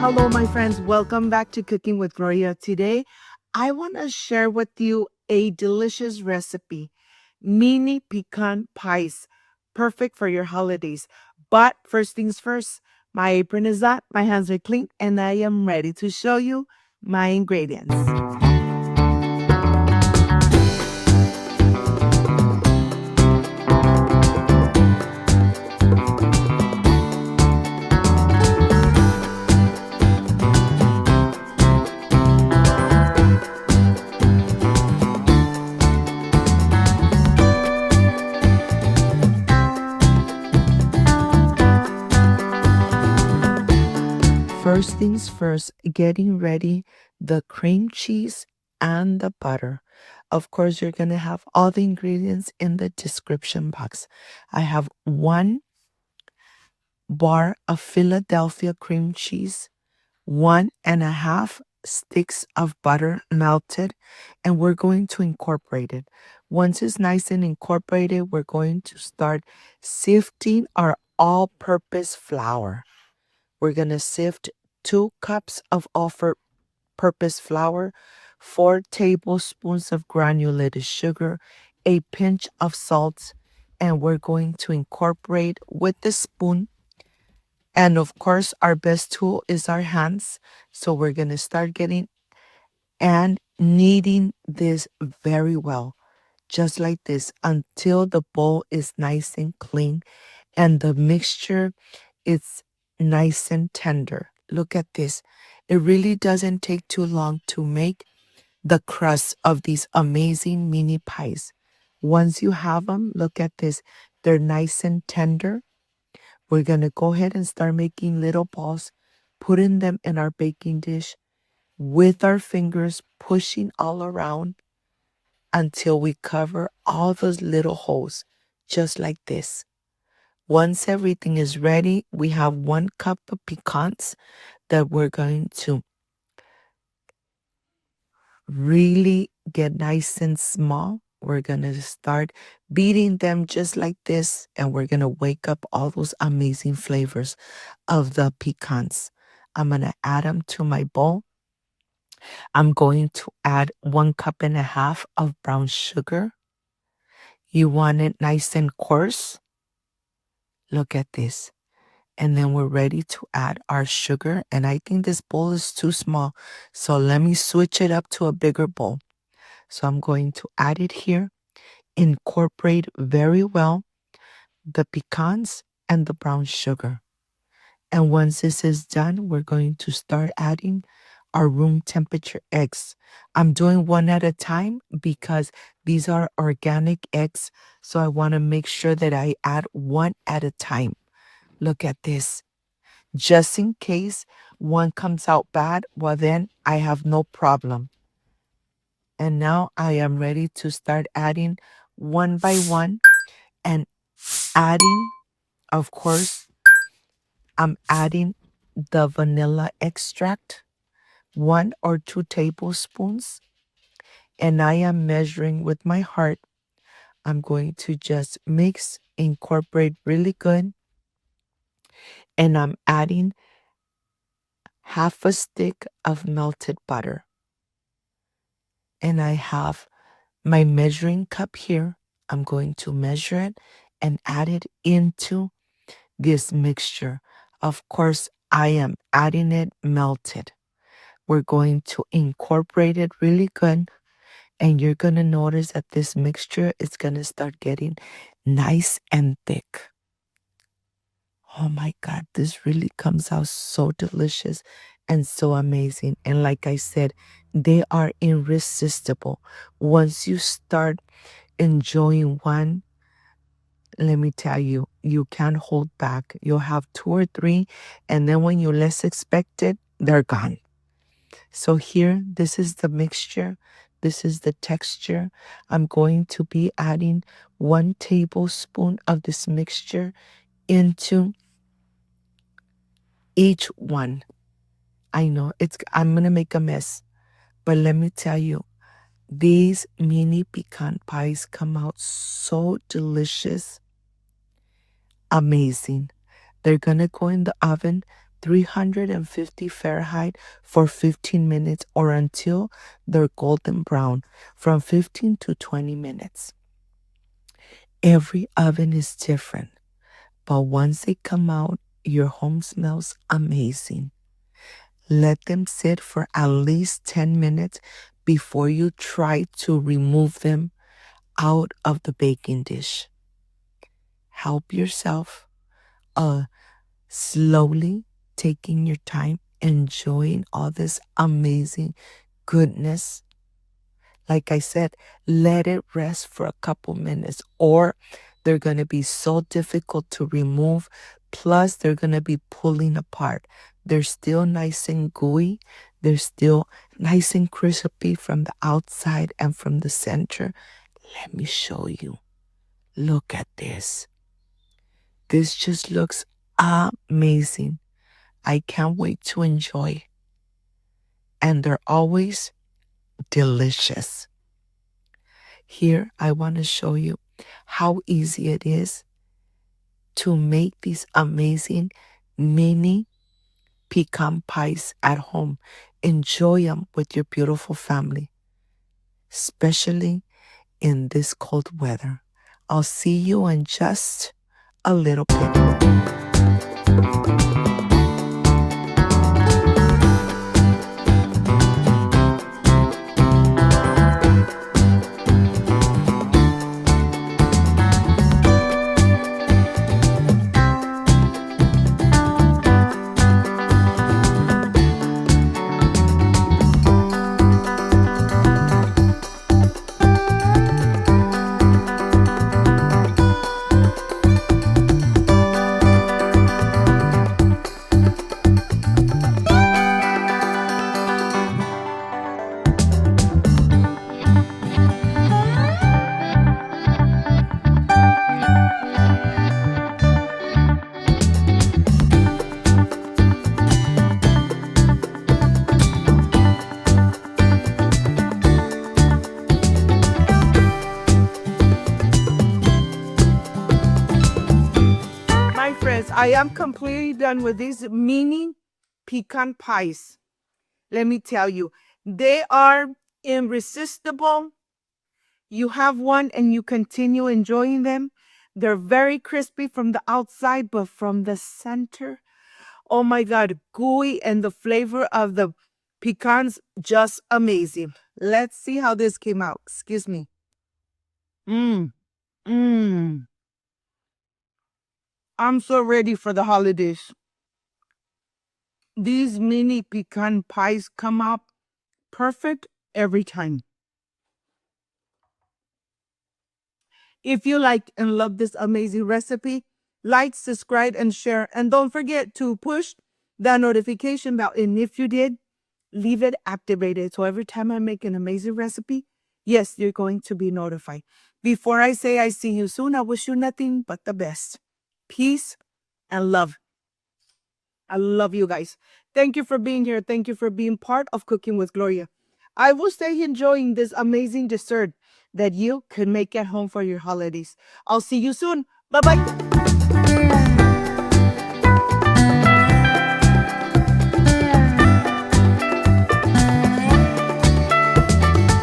Hello, my friends. Welcome back to Cooking with Gloria. Today, I want to share with you a delicious recipe, mini pecan pies, perfect for your holidays. But first things first, my apron is on, my hands are clean, and I am ready to show you my ingredients. First things first, getting ready the cream cheese and the butter. Of course, you're going to have all the ingredients in the description box. I have 1 bar of Philadelphia cream cheese, 1.5 sticks of butter melted, and we're going to incorporate it. Once it's nice and incorporated, we're going to start sifting our all-purpose flour. We're going to sift 2 cups of all-purpose flour, 4 tablespoons of granulated sugar, a pinch of salt, and we're going to incorporate with the spoon. And of course, our best tool is our hands. So we're going to start getting and kneading this very well, just like this, until the bowl is nice and clean and the mixture is nice and tender. Look at this. It really doesn't take too long to make the crust of these amazing mini pies. Once you have them, look at this. They're nice and tender. We're going to go ahead and start making little balls, putting them in our baking dish with our fingers, pushing all around until we cover all those little holes, just like this. Once everything is ready, we have 1 cup of pecans that we're going to really get nice and small. We're going to start beating them just like this, and we're going to wake up all those amazing flavors of the pecans. I'm going to add them to my bowl. I'm going to add 1.5 cups of brown sugar. You want it nice and coarse? Look at this. And then we're ready to add our sugar. And I think this bowl is too small. So let me switch it up to a bigger bowl. So I'm going to add it here. Incorporate very well the pecans and the brown sugar. And once this is done, we're going to start adding our room temperature eggs. I'm doing one at a time because these are organic eggs. So I want to make sure that I add one at a time. Look at this. Just in case one comes out bad, well, then I have no problem. And now I am ready to start adding one by one and adding, of course, I'm adding the vanilla extract, 1 or 2 tablespoons. And I am measuring with my heart. I'm going to just mix, incorporate really good. And I'm adding 1/2 stick of melted butter. And I have my measuring cup here. I'm going to measure it and add it into this mixture. Of course, I am adding it melted. We're going to incorporate it really good. And you're going to notice that this mixture is going to start getting nice and thick. Oh my God, this really comes out so delicious and so amazing. And like I said, they are irresistible. Once you start enjoying one, let me tell you, you can't hold back. You'll have 2 or 3, and then when you less expect it, they're gone. So here, this is the mixture. This is the texture. I'm going to be adding 1 tablespoon of this mixture into each one. I know I'm going to make a mess, but let me tell you, these mini pecan pies come out so delicious, amazing. They're going to go in the oven 350 Fahrenheit for 15 minutes or until they're golden brown from 15 to 20 minutes. Every oven is different, but once they come out, your home smells amazing. Let them sit for at least 10 minutes before you try to remove them out of the baking dish. Help yourself, slowly taking your time, enjoying all this amazing goodness. Like I said, let it rest for a couple minutes or they're going to be so difficult to remove. Plus, they're going to be pulling apart. They're still nice and gooey. They're still nice and crispy from the outside and from the center. Let me show you. Look at this. This just looks amazing. I can't wait to enjoy. And they're always delicious. Here, I want to show you how easy it is to make these amazing mini pecan pies at home. Enjoy them with your beautiful family, especially in this cold weather. I'll see you in just a little bit. I am completely done with these mini pecan pies. Let me tell you, they are irresistible. You have one and you continue enjoying them. They're very crispy from the outside, but from the center, oh my God, gooey, and the flavor of the pecans, just amazing. Let's see how this came out. Excuse me. Mmm. Mmm. I'm so ready for the holidays. These mini pecan pies come out perfect every time. If you like and love this amazing recipe, like, subscribe, and share. And don't forget to push the notification bell. And if you did, leave it activated. So every time I make an amazing recipe, yes, you're going to be notified. Before I say I see you soon, I wish you nothing but the best. Peace and love. I love you guys. Thank you for being here. Thank you for being part of Cooking with Gloria. I will stay enjoying this amazing dessert that you can make at home for your holidays. I'll see you soon. Bye-bye.